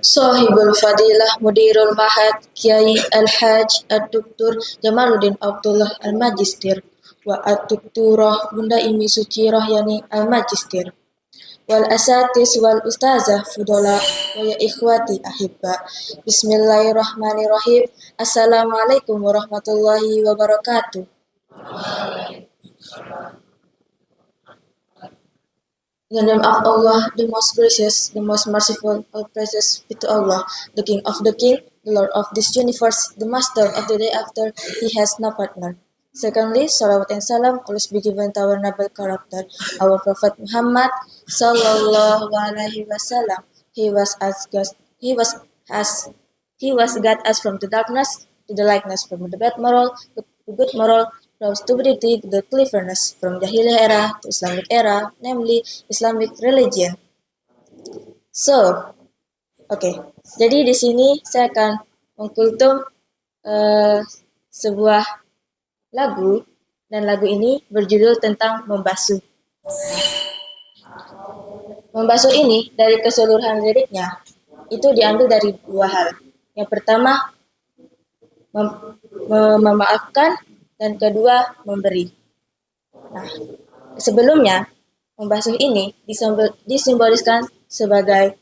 Sahibul Fadilah Mudirul Mahad Kiai Al-Haj Ad-Duktur Jamaluddin Abdullah Al-Magistir wa Ad-Dukturah Bunda Imi Suci Rohyani Al-Magistir wal asatis wal ustazah fudola wa ya ikhwati ahibba. Bismillahirrahmanirrahim. Assalamualaikum warahmatullahi wabarakatuh. In the name of Allah, the most gracious, the most merciful, all praises be to Allah, the King of the King, the Lord of this universe, the Master of the day after, He has no partner. Secondly, salawat and salam always be given to our noble character, our Prophet Muhammad Sallallahu Alaihi Wasallam. He was guide us from the darkness to the lightness, from the bad moral to good moral, from stupidity to the cleverness, from Jahiliyah era to Islamic era, namely Islamic religion. So, okay. Jadi di sini saya akan mengkultum sebuah lagu, dan lagu ini berjudul tentang membasuh. Membasuh ini dari keseluruhan liriknya itu diambil dari dua hal. Yang pertama, memaafkan, dan kedua, memberi. Nah, sebelumnya, membasuh ini disimboliskan sebagai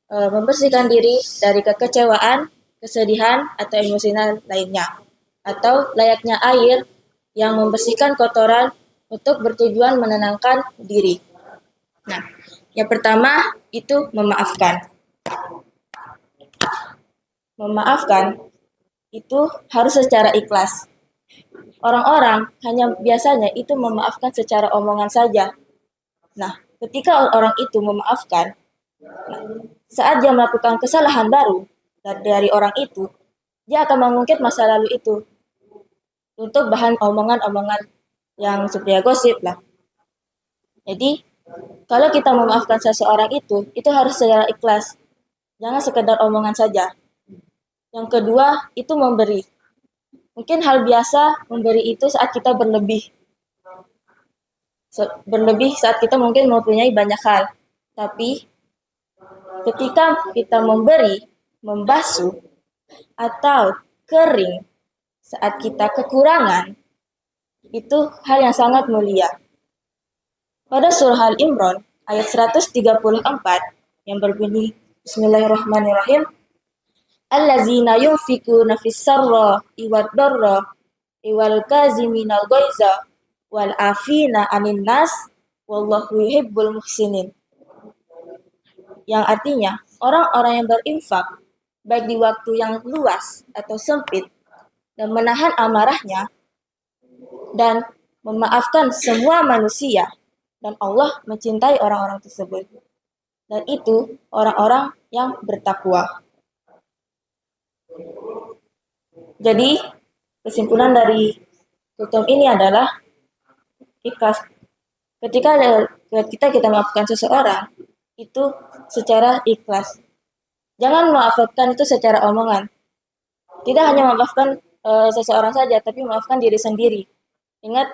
membersihkan diri dari kekecewaan, kesedihan, atau emosional lainnya, atau layaknya air yang membersihkan kotoran untuk bertujuan menenangkan diri. Nah, yang pertama itu memaafkan. Memaafkan itu harus secara ikhlas. Orang-orang hanya biasanya itu memaafkan secara omongan saja. Nah, ketika orang itu memaafkan, saat dia melakukan kesalahan baru dari orang itu, dia akan mengungkit masa lalu itu untuk bahan omongan-omongan yang seperti gosip lah. Jadi, kalau kita memaafkan seseorang itu harus secara ikhlas. Jangan sekedar omongan saja. Yang kedua, itu memberi. Mungkin hal biasa memberi itu saat kita berlebih. Berlebih saat kita mungkin mempunyai banyak hal. Tapi ketika kita memberi, membasuh, atau kering saat kita kekurangan, itu hal yang sangat mulia. Pada surah Al-Imran ayat 134 yang berbunyi Bismillahirrahmanirrahim, allazina yunfikuna fis-sarra wad darra wal kaziminal ghaiza wal afina 'anil nas wallahu yuhibbul muhsinin. Yang artinya, orang-orang yang berinfak baik di waktu yang luas atau sempit dan menahan amarahnya dan memaafkan semua manusia, dan Allah mencintai orang-orang tersebut. Dan itu orang-orang yang bertakwa. Jadi, kesimpulan dari tutum ini adalah ikhlas. Ketika kita memaafkan seseorang, itu secara ikhlas. Jangan memaafkan itu secara omongan. Tidak hanya memaafkan seseorang saja, tapi memaafkan diri sendiri. Ingat,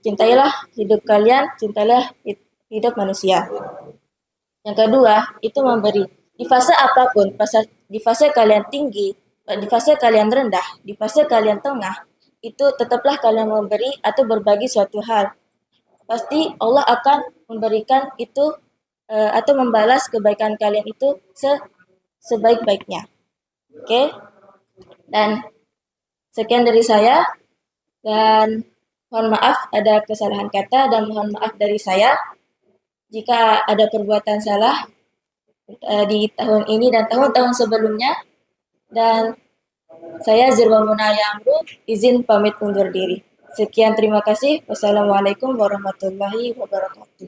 cintailah hidup kalian, cintailah hidup manusia. Yang kedua, itu memberi. Di fase apapun, di fase kalian tinggi, di fase kalian rendah, di fase kalian tengah, itu tetaplah kalian memberi atau berbagi suatu hal. Pasti Allah akan memberikan itu atau membalas kebaikan kalian itu sebaik-baiknya. Oke? Dan sekian dari saya, dan mohon maaf ada kesalahan kata, dan mohon maaf dari saya jika ada perbuatan salah di tahun ini dan tahun-tahun sebelumnya. Dan saya Zirwa Munayamru, izin pamit undur diri. Sekian, terima kasih. Wassalamualaikum warahmatullahi wabarakatuh.